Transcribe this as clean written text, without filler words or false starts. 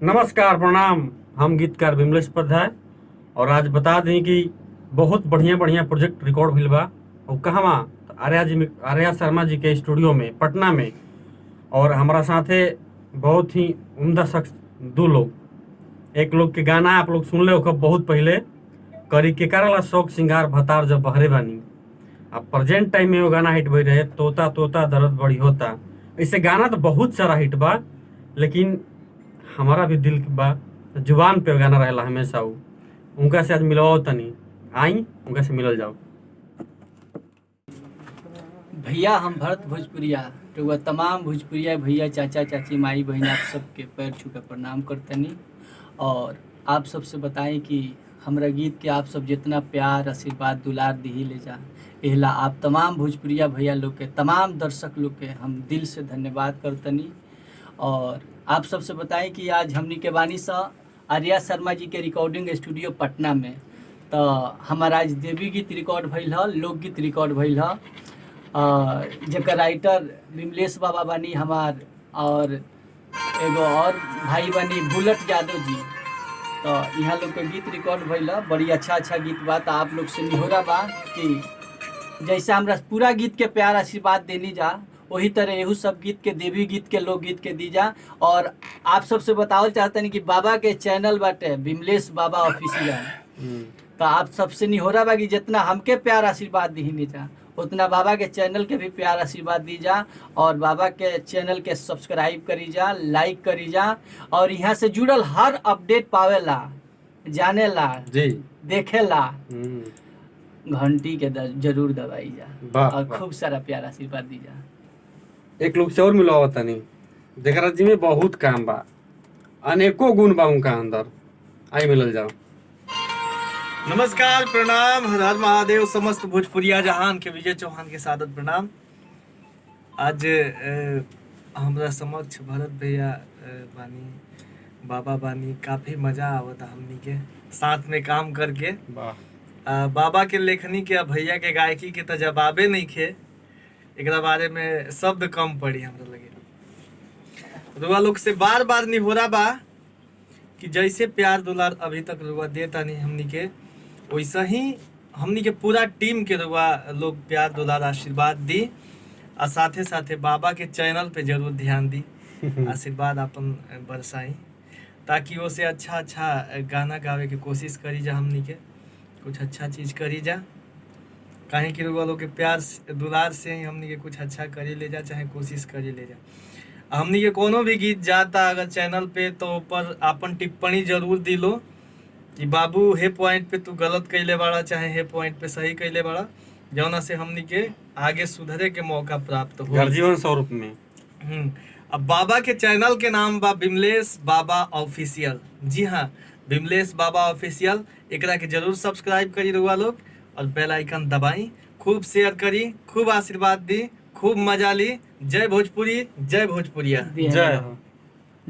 नमस्कार प्रणाम। हम गीतकार विमलेश उपाध्याय और आज बता दें कि बहुत बढ़िया बढ़िया प्रोजेक्ट रिकॉर्ड भइल बा। और कहवा तो आर्या शर्मा जी के स्टूडियो में पटना में। और हमारा साथे बहुत ही उम्दा शख्स दो लोग। एक लोग के गाना आप लोग सुन ले होखब बहुत पहले, करी के करला शौक सिंगार भतार जब बहरे बानी। अब प्रेजेंट टाइम में वो गाना हिट भई रहे, तोता तोता दर्द बड़ी होता। ऐसे गाना तो बहुत सारा हिट बा, लेकिन हमारा भी दिल बा जुबान पे गाना रहेला हमेशा। उ उनका से आज मिलवाओ तनी, आई उनका से मिलल जाओ। भैया हम भरत भोजपुरिया रउआ तमाम भोजपुरिया भैया चाचा चाची माई बहन आप सबके पैर छू के प्रणाम करतनी। और आप सबसे बताएं कि हमरा गीत के आप सब जितना प्यार आशीर्वाद दुलार दी ले जा, एहला आप तमाम भोजपुरिया भैया लोग के तमाम दर्शक लोग के हम दिल से धन्यवाद करतनी। और आप सबसे बताएं कि आज हमनी के बानी सा आर्या शर्मा जी के रिकॉर्डिंग स्टूडियो पटना में। तो हमारा आज देवी गीत रिकॉर्ड भइल ह, लोकगीत रिकॉर्ड भइल ह, जकर राइटर विमलेश बाबा बानी हमार, और एगो और भाई बानी बुलेट यादव जी। तो यहाँ लोग के गीत रिकॉर्ड भइल ह, बड़ी अच्छा गीत बा। तो आप लोग से निहोरा बा कि जैसे हमरा पूरा गीत के प्यार आशीर्वाद देनी जा, वही तरह एहू सब गीत के देवी गीत के लोकगीत के दी जा। और आप सबसे बतावल चाहतनी कि बाबा के चैनल बाटे विमलेश बाबा ऑफिशियल। तो आप सबसे निहोरा बा कि जितना हमके प्यार आशीर्वाद दी जा, उतना बाबा के चैनल के भी प्यार आशीर्वाद दी जा। और बाबा के चैनल के सब्सक्राइब करी जा, लाइक करी जा, और यहाँ से जुड़ल हर अपडेट पावेला, जानेला जी, देखेला, घंटी के जरूर दबाई जा और वाह। खूब सारा प्यार आशीर्वाद दी जा। एक लोग से और मिलवाओ तनी, जेकरा जी में बहुत काम बा, अनेकों गुण बा उनका अंदर। आई मिलल जाओ। नमस्कार, प्रणाम, हर हर महादेव। समस्त भोजपुरिया जहान के विजय चौहान के सादत प्रणाम। आज हमरा समक्ष भरत भैया बानी, बाबा बानी। काफी मजा आवता हमनी के साथ में काम करके। बाबा के लेखनी के भैया के गायकी के तो जवाबे नहीं खे। एकरा बारे में शब्द कम पड़ी हमरा लगे। रुआ लोग से बार बार निहोरा बा कि जैसे प्यार दुलार अभी तक रुआ देता नहीं हमनी के, वैसा ही हमनी के पूरा टीम के रुआ लोग प्यार दुलार आशीर्वाद दी। और साथे साथे बाबा के चैनल पे जरूर ध्यान दी, आशीर्वाद अपन बरसाई, ताकि वो से अच्छा गाना गावे के कोशिश करी जा। हमनी के कुछ अच्छा चीज करी जा, काहे कि रुआ लोग के प्यार दुलार से ही हमनी के कुछ अच्छा करी ले जा, चाहे कोशिश करी ले जा। हमनी के कोनो भी गीत जाता अगर चैनल पे, तो ऊपर अपन टिप्पणी जरूर दिलो कि बाबू हे पॉइंट पे तू गलत कैले बाड़ा, चाहे हे पॉइंट पे सही कैले बाड़ा, जौना से हमनी के आगे सुधरे के मौका प्राप्त हो। जीवन स्वरूप में अब बाबा के चैनल के नाम बा विमलेश बाबा ऑफिशियल। जी हाँ, विमलेश बाबा ऑफिशियल। एकरा के जरूर सब्सक्राइब करी रुआ लोग और बेल आइकन दबाई। खूब शेयर करी, खूब आशीर्वाद दी, खूब मजा ली। जय भोजपुरी, जय भोजपुरिया। जय हो।